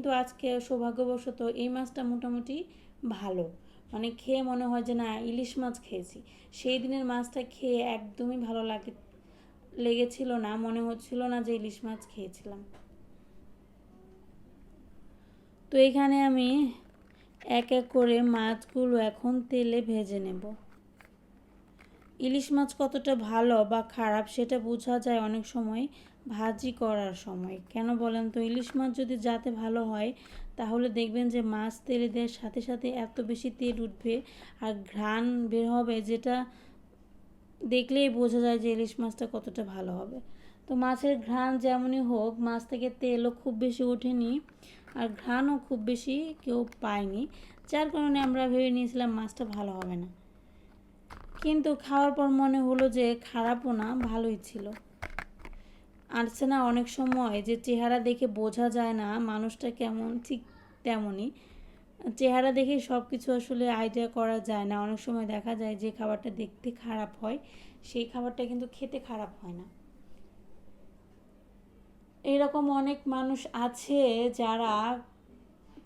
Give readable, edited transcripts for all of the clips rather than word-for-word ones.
কিন্তু আজকে সৌভাগ্যবশত এই মাছটা মোটামুটি ভালো, মানে খেয়ে মনে হয় যে না ইলিশ মাছ খেয়েছি। সেই দিনের মাছটা খেয়ে একদমই ভালো লেগেছিল না, মনে হচ্ছিল না যে ইলিশ মাছ খেয়েছিলাম। তো এখানে আমি এক এক করে মাছগুলো এখন তেলে ভেজে নেব। ইলিশ মাছ কতটা ভালো বা খারাপ সেটা বোঝা যায় অনেক সময় ভাজি করার সময়। কেন বলেন তো? ইলিশ মাছ যদি যাতে ভালো হয় তাহলে দেখবেন যে মাছ তেলে দেওয়ার সাথে সাথে এত বেশি তেল উঠবে আর ঘ্রাণ বের হবে, যেটা দেখলেই বোঝা যায় যে ইলিশ মাছটা কতটা ভালো হবে। তো মাছের ঘ্রাণ যেমনই হোক, মাছ থেকে তেলও খুব বেশি ওঠেনি আর ঘ্রাণও খুব বেশি কেউ পায়নি, যার কারণে আমরা ভেবে নিয়েছিলাম মাছটা ভালো হবে না। কিন্তু খাওয়ার পর মনে হলো যে খারাপও না, ভালোই ছিল। আসছে না অনেক সময় যে চেহারা দেখে বোঝা যায় না মানুষটা কেমন, ঠিক তেমনই চেহারা দেখে সব কিছু আসলে আইডিয়া করা যায় না। অনেক সময় দেখা যায় যে খাবারটা দেখতে খারাপ হয়, সেই খাবারটা কিন্তু খেতে খারাপ হয় না। এরকম অনেক মানুষ আছে যারা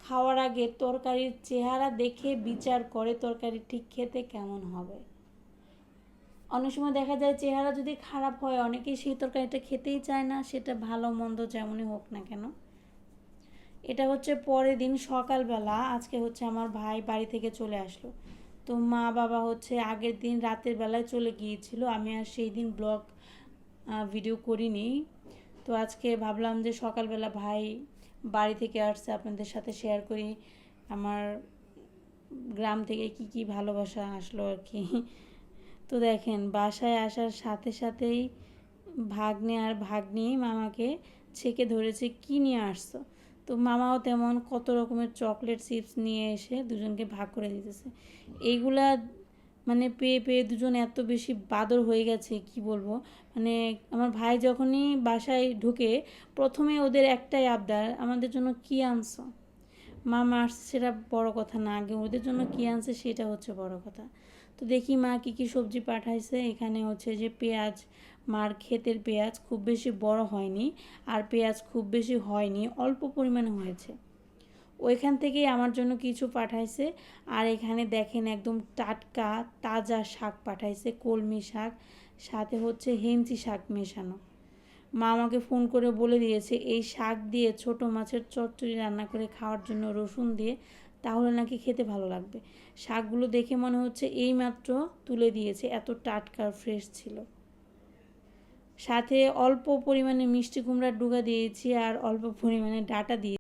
খাওয়ার আগে তরকারির চেহারা দেখে বিচার করে তরকারি ঠিক খেতে কেমন হবে। অনেক সময় দেখা যায় চেহারা যদি খারাপ হয় অনেকেই সেই তরকারিটা খেতেই চায় না, সেটা ভালো মন্দ যেমনই হোক না কেন। এটা হচ্ছে পরের দিন সকালবেলা, আজকে হচ্ছে আমার ভাই বাড়ি থেকে চলে আসলো। তো মা বাবা হচ্ছে আগের দিন রাতের বেলায় চলে গিয়েছিল, আমি আর সেই দিন ব্লগ ভিডিও করিনি। তো আজকে ভাবলাম যে সকালবেলা ভাই বাড়ি থেকে আসছে, আপনাদের সাথে শেয়ার করি আমার গ্রাম থেকে কি কি ভালোবাসা আসলো আর কি। তো দেখেন বাসায় আসার সাথে সাথেই ভাগ্নে আর ভাগ্নি মামাকে ছেঁকে ধরেছে কি নিয়ে আসছো। তো মামাও তেমন কত রকমের চকলেট চিপস নিয়ে এসে দুজনকে ভাগ করে দিতেছে। এইগুলা মানে পেয়ে পেয়ে দুজন এত বেশি বাদর হয়ে গেছে কি বলবো। মানে আমার ভাই যখনই বাসায় ঢুকে প্রথমে ওদের একটাই আবদার, আমাদের জন্য কি আনছো। মামা আসছে সেটা বড় কথা না, আগে ওদের জন্য কী আনছে সেটা হচ্ছে বড় কথা। তো দেখি মা কী কী সবজি পাঠাইছে। এখানে হচ্ছে যে পেঁয়াজ, মার ক্ষেতের পেঁয়াজ খুব বেশি বড় হয়নি আর পেঁয়াজ খুব বেশি হয়নি, অল্প পরিমাণে হয়েছে। ওইখান থেকেই আমার জন্য কিছু পাঠাইছে। আর এখানে দেখেন একদম টাটকা তাজা শাক পাঠাইছে, কলমি শাক, সাথে হচ্ছে হেঞ্চি শাক মেশানো। মা আমাকে ফোন করে বলে দিয়েছে এই শাক দিয়ে ছোট মাছের চচ্চড়ি রান্না করে খাওয়ার জন্য, রসুন দিয়ে, তাহলে নাকি খেতে ভালো লাগবে। শাকগুলো দেখে মনে হচ্ছে এইমাত্র তুলে দিয়েছে, এত টাটকা ফ্রেশ ছিল। সাথে অল্প পরিমাণে মিষ্টি কুমড়ার ডুগা দিয়েছি আর অল্প পরিমাণে ডাঁটা দিয়েছি।